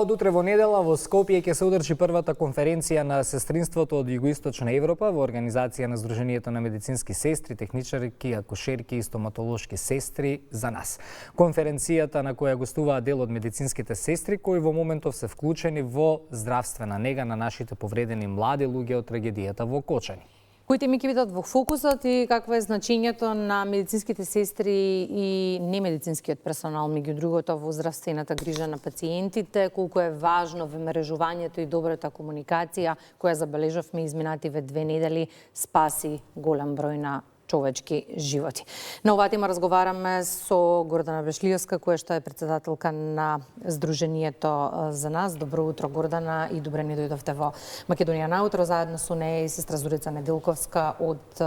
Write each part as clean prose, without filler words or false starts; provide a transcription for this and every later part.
Од утре во недела во Скопје ќе се одржи првата конференција на сестринството од Југоисточна Европа во организација на Сдруженијето на медицински сестри, техничарки, акушерки и стоматолошки сестри за нас. Конференцијата на која гостуваат дел од медицинските сестри кои во моментов се вклучени во здравствена нега на нашите повредени млади луѓе од трагедијата во Кочани. Кои теми ќе бидат во фокусот и какво е значењето на медицинските сестри и немедицинскиот персонал, меѓу другото, во здравствената грижа на пациентите, колку е важно вмрежувањето и добрата комуникација која забележавме изминативе 2 недели спаси голем број на човечки животи. На оваа тема разговараме со Гордана Бешлиевска, која што е председателка на Сдруженијето за нас. Добро утро, Гордана, и добре ни дојдовте во Македонија наутро. Заедно со неја и сестра Зорица Неделковска од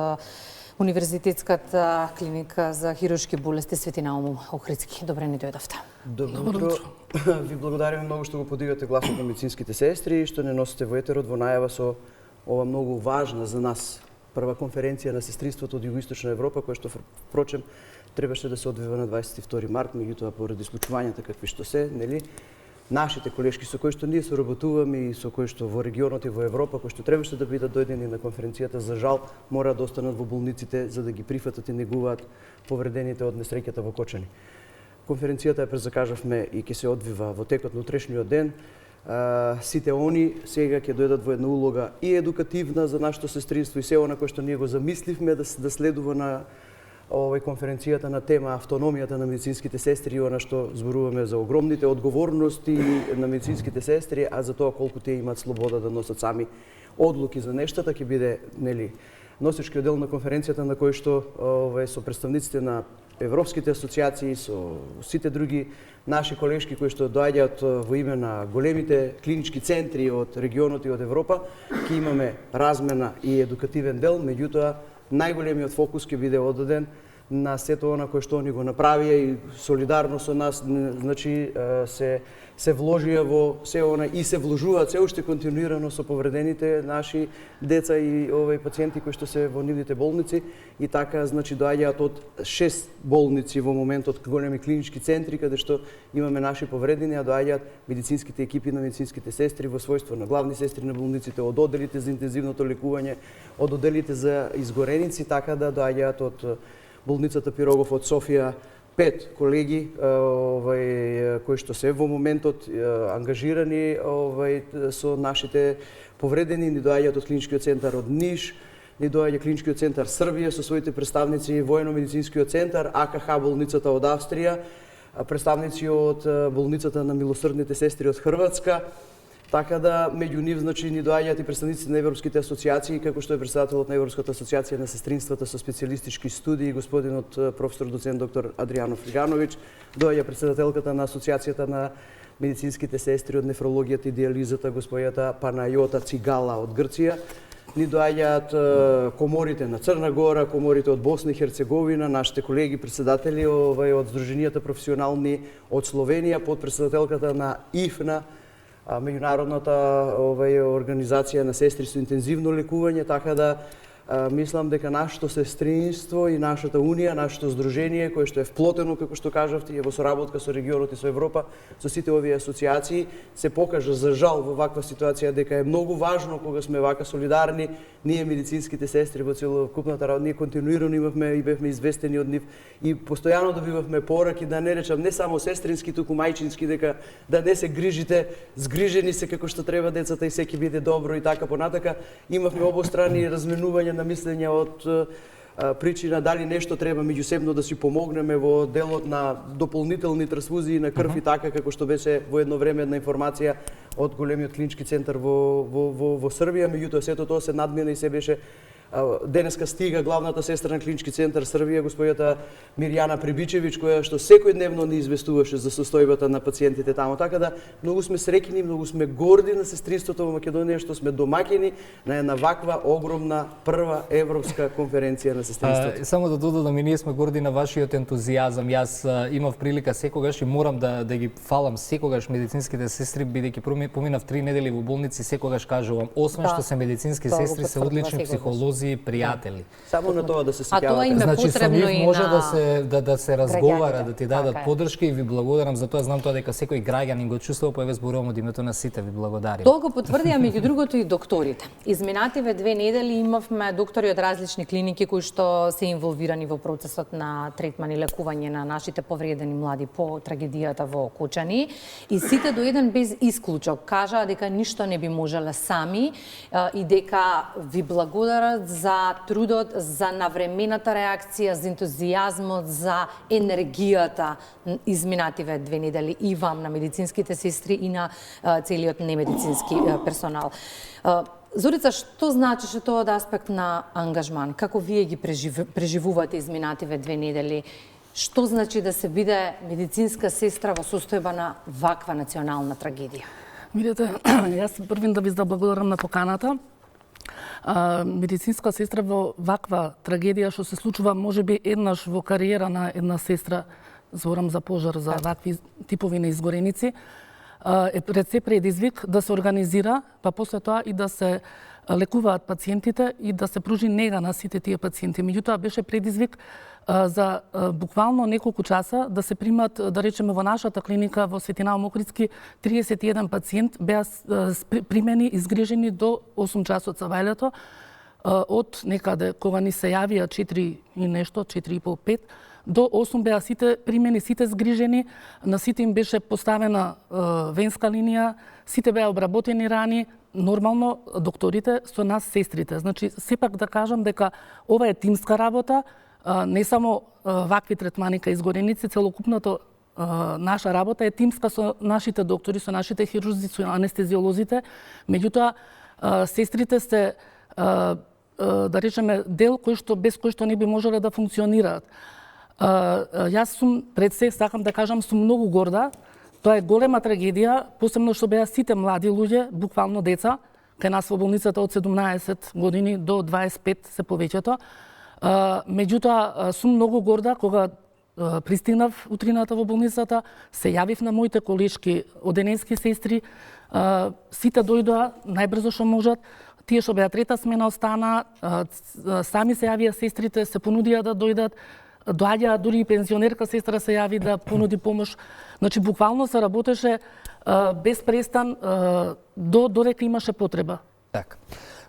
Универзитетската клиника за хируршки болести Свети Наум Охридски. Добре ни дојдовте. Добро утро. Ви благодариме многу што го подигате гласот на медицинските сестри и што не носите во етерот во најава со ова многу важна за нас прва конференција на сестринството од Југоисточна Европа, која што впрочем требаше да се одвива на 22 март, меѓутоа поради случувањата какви што се, нели, нашите колешки со кои што ние соработуваме и со кои што во регионот и во Европа, кои што требаше да бидат дојдени на конференцијата, за жал мора да останат во болниците за да ги прифатат и негуваат повредените од несреќата во Кочани. Конференцијата ја презакажавме и ќе се одвива во текот на утрешниот ден. Сите они сега ќе дојдат во една улога и едукативна за нашето сестринство и се она кое што ние го замисливме да следува на конференцијата на тема автономијата на медицинските сестри и она што зборуваме за огромните одговорности на медицинските сестри, а за тоа колку тие имаат слобода да носат сами одлуки за нештата, ќе биде, нели, носечкиот дел на конференцијата на кој што со представниците на европските асоциации, со сите други наши колешки кои што доаѓаат во име на големите клинички центри од регионот и од Европа, ќе имаме размена и едукативен дел, меѓутоа најголемиот фокус ќе биде оддаден на сето она кое што они го направија и солидарно со нас, значи се вложија во се она и се вложуваат се уште континуирано со повредените наши деца и пациенти кои што се во нивните болници и така, значи, доаѓаат од 6 болници во моментот, големи клинички центри каде што имаме наши повредени, а доаѓаат медицинските екипи на медицинските сестри во својство на главни сестри на болниците, од оделите за интензивното лекување, од оделите за изгореници, така да доаѓаат од болницата Пирогов од Софија 5 колеги кои што се во моментот ангажирани со нашите повредени, ни доаѓаат од клиничкиот центар од Ниш, ни доаѓа клиничкиот центар Србија со своите представници, воено-медицинскиот центар, АКХ болницата од Австрија, представници од болницата на милосрдните сестри од Хрватска. Така да меѓу нив, значи, ни доаѓаат и представници на европските асоциации, како што е председателот на Европската асоциација на сестринствата со специјалистички студии, господинот професор доцент доктор Адријано Фригановиќ, доаѓа председателката на асоциацијата на медицинските сестри од нефрологијата и диализата, господјата Панајота Цигала од Грција. Ни доаѓаат коморите на Црна Гора, коморите од Босна и Херцеговина, нашите колеги председатели од Сдруженијата професионални од Словенија, подпредседателката на ИФНА, меѓународната организација на сестри со интензивно лекување, така да мислам дека нашето сестринство и нашата унија, нашето здружение, кое што е вплотено, како што кажавте, и во соработка со регионот и со Европа, со сите овие асоциации, се покажа за жал во ваква ситуација дека е многу важно кога сме вака солидарни, ние медицинските сестри во целокупната работа, ние континуирано имавме и бевме известени од нив и постојано добивавме пораки, да не речам не само сестрински, туку мајчински, дека да не се грижите, згрижени се како што треба децата и се ќе биде добро и така понатака. Имавме обострани разменување на мислења од причина дали нешто треба меѓусебно да си помогнеме во делот на дополнителни трансфузии на крв и така, како што беше во едно време една информација од големиот клинички центар во Србија, меѓутоа сето тоа се надмина и се беше денеска стига главната сестра на клинички центар Србија, господјата Мирјана Прибичевиќ, која што секојдневно ни известуваше за состојбата на пациентите таму. Така да многу сме среќни, многу сме горди на сестринството во Македонија што сме домаќини на една ваква огромна прва европска конференција на сестринството. Само да додадам, и ние сме горди на вашиот ентузијазам. Јас имав прилика секогаш и морам да ги фалам секогаш медицинските сестри, бидејќи поминав 3 недели во болници, секогаш кажувам, освен што се медицински сестри, се одлични психолози хирузи, пријатели. Само на тоа да се А тоа им сеќавате. е Значи, со потребно нив и може на да се разговара, граѓаните. да ти дадат Така е. подршка и ви благодарам за тоа. Знам тоа дека секој граѓанин го чувствува, па еве зборувам од името на сите, ви благодарим. Тоа го потврдија меѓу другото и докторите. Изминативе 2 недели имавме доктори од различни клиники кои што се инволвирани во процесот на третман и лекување на нашите повредени млади по трагедијата во Кочани и сите до еден без исклучок кажаа дека ништо не би можеле сами и дека ви благодарат за трудот, за навремената реакција, за ентузијазмот, за енергијата изминативе 2 недели и вам на медицинските сестри и на целиот немедицински персонал. Зорица, што значеше тоа од аспект на ангажман? Како вие ги преживувате изминативе 2 недели? Што значи да се биде медицинска сестра во состојба на ваква национална трагедија? Видете, јас првин да ви заблагодарам на поканата. Медицинска сестра во ваква трагедија што се случува можеби еднаш во кариера на една сестра, зборам за пожар, за вакви типови на изгореници, е пред се предизвик да се организира, па после тоа и да се лекуваат пациентите и да се пружи нега на сите тие пациенти. Меѓутоа беше предизвик за буквално неколку часа да се примат, да речеме, во нашата клиника во Светина Омокритски 31 пациент беа примени, изгрижени до 8 часот савајлето, од некаде кога ни се јавија 4 и нешто, 4,5-5, до 8 беа сите примени, сите згрижени, на сите им беше поставена венска линија, сите беа обработени рани, нормално докторите со нас сестрите. Значи, сепак да кажам дека ова е тимска работа, не само вакви третмани кај изгореници, целокупното наша работа е тимска со нашите доктори, со нашите хирурзи, со анестезиолозите. Меѓутоа, сестрите се, да речеме, дел без кој што не би можеле да функционираат. Јас сум, пред се, сакам да кажам, сум многу горда. Тоа е голема трагедија, посебно што беа сите млади луѓе, буквално деца, кај нас во болницата од 17 години до 25 се повеќето. Меѓутоа, сум многу горда кога пристигнав утрината во болницата, се јавив на моите колешки одененски сестри, сите дојдоа најбрзо што можат, тие што беа трета смена остана, сами се јавија сестрите, се понудија да дојдат, доаѓаа дури и пензионерка сестра се јави да понуди помош. Значи, буквално се работеше без престан додека имаше потреба. Така.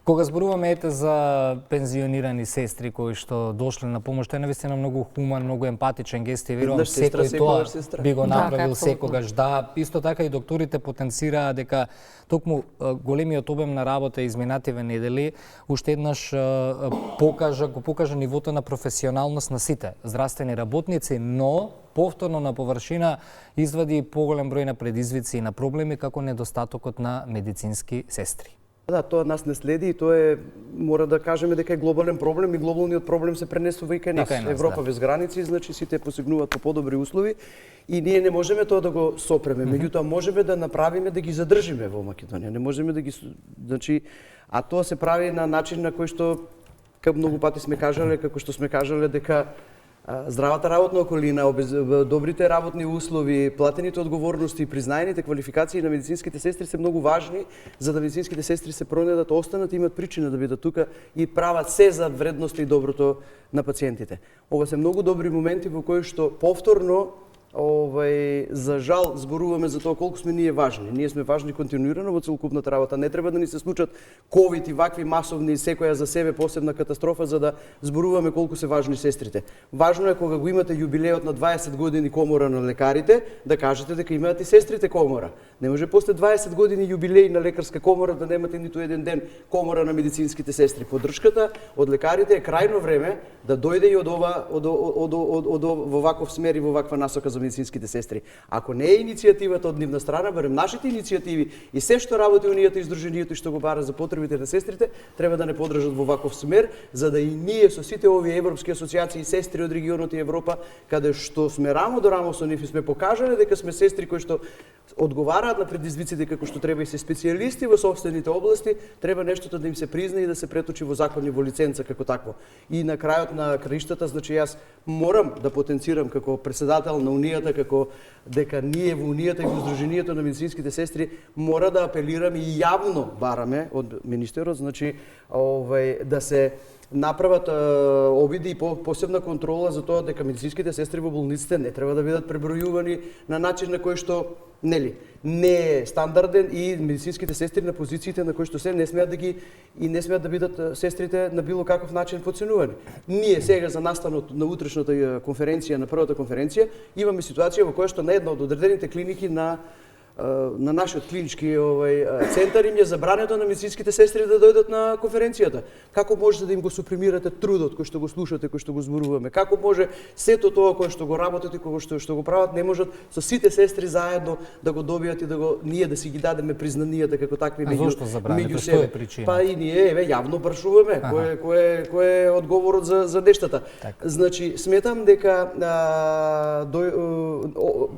Кога зборуваме ете за пензионирани сестри кои што дошле на помош, тоа е навистина многу хуман, многу емпатичен гест и верувам секој тоа би го направил секогаш. Да, исто така и докторите потенцираа дека токму големиот обем на работа изминативе недели уште еднаш го покажа нивото на професионалност на сите здравствени работници, но повторно на површина извади поголем број на предизвици и на проблеми како недостатокот на медицински сестри. Да, тоа нас не следи и тоа е, мора да кажеме дека е глобален проблем и глобалниот проблем се пренесува и кај нас. Европа без граници, значи сите посегнуваат по подобри услови и ние не можеме тоа да го сопреме. Меѓутоа можеме да направиме да ги задржиме во Македонија. Не можеме да ги, значи, а тоа се прави на начин на кој што како многу пати сме кажале, како што сме кажале дека здравата работна околина, добрите работни услови, платените одговорности и признаените квалификации на медицинските сестри се многу важни за да медицинските сестри се пронедат, останат и имат причина да бидат тука и прават се за вредноста и доброто на пациентите. Ова се многу добри моменти во кои што повторно за жал зборуваме за тоа колку сме ние важни. Ние сме важни континуирано во целокупната работа. Не треба да ни се случат ковид и вакви масовни секоја за себе посебна катастрофа за да зборуваме колку се важни сестрите. Важно е кога го имате јубилеот на 20 години комора на лекарите да кажете дека имаат и сестрите комора. Не може после 20 години јубилеј на лекарска комора да немате ниту еден ден комора на медицинските сестри. Поддршката од лекарите е крајно време да дојде и во ваков смер и во ваква насока за медицинските сестри. Ако не е иницијативата од нивна страна, барем нашите иницијативи и се што работи унијата и здруженијето и што го бара за потребите на сестрите, треба да не подржат во ваков смер, за да и ние со сите овие европски асоциации и сестри од регионот и Европа, каде што сме рамо до рамо со нив и сме покажале дека сме сестри кои што одговараат на предизвиците како што треба и се специјалисти во собствените области, треба нештото да им се призна и да се преточи во закон и во лиценца како такво. И на крајот на краиштата, значи јас морам да потенцирам како председател на Унијата, како дека ние во Унијата и во Сдруженијето на медицинските сестри мора да апелираме и јавно бараме од министерот, значи да се направат обиди и посебна контрола за тоа дека медицинските сестри во болниците не треба да бидат пребројувани на начин на кој што не е стандарден и медицинските сестри на позициите на кои што се не смеат да бидат сестрите на било каков начин подценувани. Ние сега за настанот на утрешната конференција, на првата конференција, имаме ситуација во која што на една од одредените клиники на нашиот клинички центар им е забрането на медицинските сестри да дојдат на конференцијата. Како може да им го супримирате трудот кој што го слушате, кој што го зборуваме? Како може сето тоа кое што го работат и кое што го прават не можат со сите сестри заедно да го добијат и ние да си ги дадеме признанијата како такви меѓу себе? Па и ние јавно прашуваме кој е одговорот за нештата. Значи сметам дека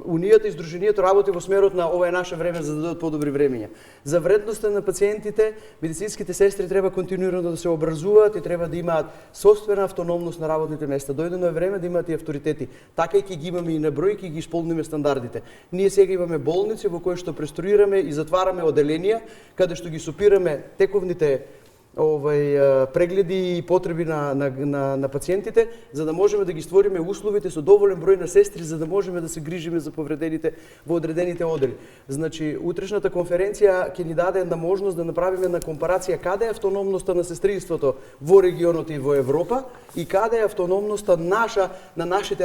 Унијата и Сдруженијето работи во смерот на ова е наше време за да дадат подобри времења. За вредноста на пациентите, медицинските сестри треба континуирано да се образуваат и треба да имаат собствена автономност на работните места. Дојдено е време да имаат и авторитети. Така и ќе ги имаме и на број, ќе ги исполниме стандардите. Ние сега имаме болници во кои што преструираме и затвараме оделенија, каде што ги сопираме тековните прегледи и потреби на пациентите, за да можеме да ги створиме условите со доволен број на сестри, за да можеме да се грижиме за повредените во одредените одели. Значи, утрешната конференција ќе ни даде една можност да направиме на компарација каде е автономноста на сестринството во регионот и во Европа и каде е автономноста на нашите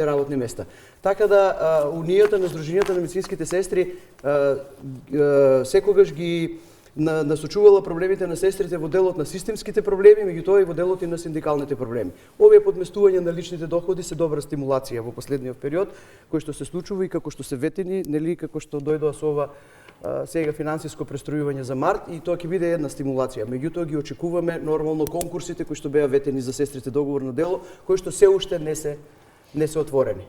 работни места. Така да Унијата на Сдруженијата на медицинските сестри секогаш ги насочувала проблемите на сестрите во делот на системските проблеми, меѓутоа и во делот и на синдикалните проблеми. Овие подместувања на личните доходи се добра стимулација во последниот период, кој што се случува и како што се ветени, нели како што дојдоа со ова сега финансиско престројување за март и тоа ќе биде една стимулација. Меѓутоа ги очекуваме нормално конкурсите кои што беа ветени за сестрите договор на дело, кои што се уште не се отворени.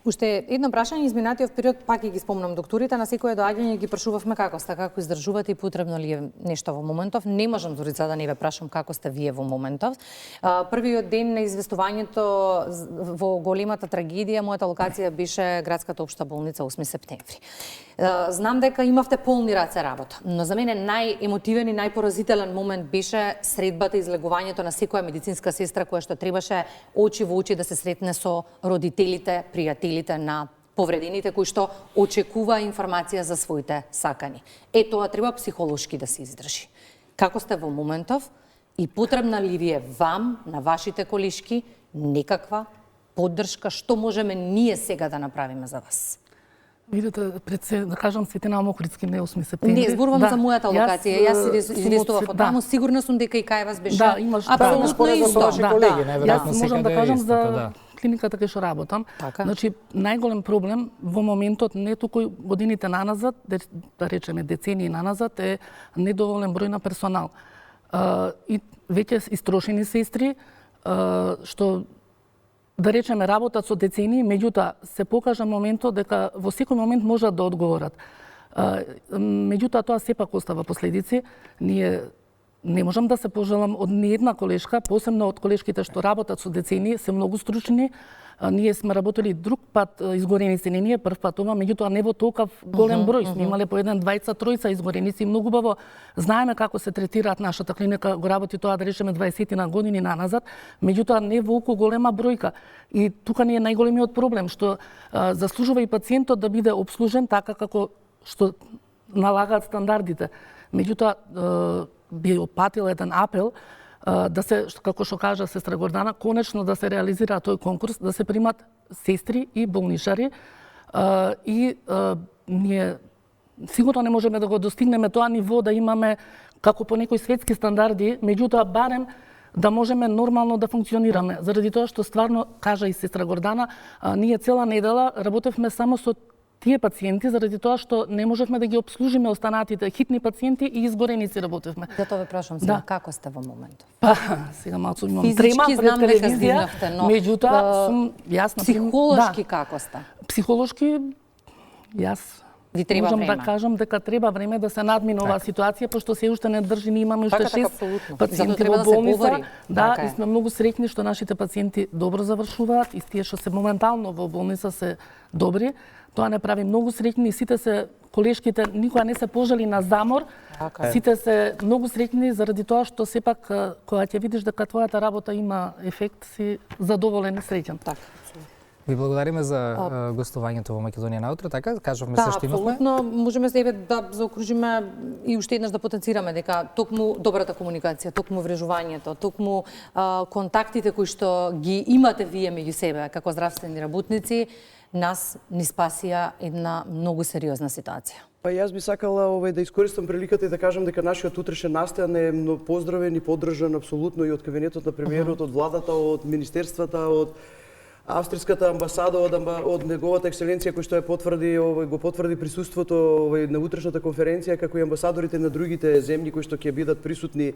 Уште едно прашање изминатиот период, пак ги спомнам докторите, на секое доаѓање ги прашувавме како сте, како издржувате и потребно ли е нешто во моментов. Не можам дори да не ве прашам како сте вие во моментов. Првиот ден на известувањето во големата трагедија, мојата локација беше градската општа болница 8 септември. Знам дека имавте полни раце работа, но за мене најемотивен и најпоразителен момент беше средбата и излегувањето на секоја медицинска сестра која што требаше очи во очи да се сретне со родителите, пријателите на повредените кои што очекува информација за своите сакани. Тоа треба психолошки да се издржи. Како сте во моментов и потребна ли ви е вам, на вашите колешки, некаква поддршка, што можеме ние сега да направиме за вас? Видете, да кажам Светина Мокритски, не 8 септември. Не, зборувам за мојата локација. Јас се известував од таму, сигурна сум дека и кај вас беше апсолутно исто. Јас можам да кажам за клиниката кај што работам. Значи, најголем проблем во моментот, не туку годините наназад, да речеме децении наназад, е недоволен број на персонал. И веќе истрошени сестри, што да речеме работат со децении, меѓутоа се покажа моментот дека во секој момент можат да одговорат. Меѓутоа тоа сепак остава последици. Ние не можам да се пожелам од ниедна колешка, посебно од колешките што работат со децении, се многу стручни. Ние сме работели друг пат изгореници, не ние прв пат ова, меѓутоа не во толков голем број. Сме имале по еден, двајца, тројца изгореници. Многу баво знаеме како се третираат нашата клиника, го работи тоа да речеме 20 години наназад, меѓутоа не во околу голема бројка. И тука ни е најголемиот проблем, што заслужува и пациентот да биде обслужен така како што налагаат стандардите. Меѓутоа би опатил еден апел да се, како што кажа сестра Гордана, конечно да се реализира тој конкурс, да се примат сестри и болничари и ние сигурно не можеме да го достигнеме тоа ниво да имаме како по некои светски стандарди, меѓутоа барем да можеме нормално да функционираме. Заради тоа што стварно, кажа и сестра Гордана, ние цела недела работевме само со тие пациенти, заради тоа што не можевме да ги обслужиме останатите хитни пациенти и изгореници работевме. Затоа ве прашам сега, како сте во моментот? Сега малку имам трема пред телевизија, меѓутоа сум јас на психолошки како сте? Психолошки јас Ви треба Можам време. да кажам дека треба време да се надмине оваа ситуација, пошто се уште не држи, ние имаме уште Така, 6 апсолутно. пациенти Затоа треба во да се болница. говори. Да, Така е. и сме многу среќни што нашите пациенти добро завршуваат и тие што се моментално во болница се добри. Тоа не прави многу среќни и сите се колешките никога не се пожали на замор. Така е. Сите се многу среќни заради тоа што сепак кога ќе видиш дека твојата работа има ефект, си задоволен и среќен. Така. Ви благодариме за гостувањето во Македонија наутро, така кажавме Да, се што имавме. апсолутно. Можеме себе да заокружиме и уште еднаш да потенцираме дека токму добрата комуникација, токму врежувањето, токму контактите кои што ги имате вие меѓу себе како здравствени работници, нас ни спасија една многу сериозна ситуација. Па јас би сакала да искористам приликата и да кажам дека нашиот утрешен настан е поздравен и поддржан апсолутно и од кабинетот на премиерот, од владата, од министерствата, од австриската амбасада, од неговата екселенција кој што ја потврди, го потврди присуството на утрешната конференција, како и амбасадорите на другите земји кои што ќе бидат присутни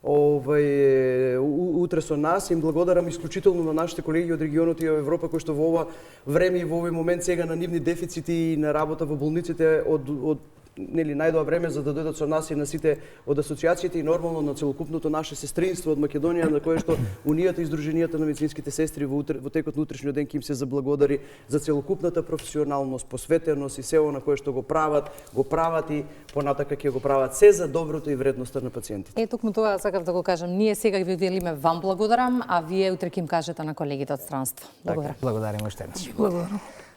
утре со нас. Им благодарам исклучително на нашите колеги од регионот и од Европа кои што во ова време и во овој момент сега на нивни дефицити и на работа во болниците од најдоа време за да дојдат со нас и на сите од асоциациите и нормално на целокупното наше сестринство од Македонија, на кое што Унијата и Сдруженијата на медицинските сестри во текот на утрешниот ден ќе им се заблагодари за целокупната професионалност, посветеност и се она кое што го прават и понатака ќе го прават се за доброто и вредноста на пациентите. Токму тоа сакав да го кажам. Ние сега ви велиме вам благодарам, а вие утре ќе им кажете на колегите од странство. Благодарам. Благодариме уште еднаш. Благодарам.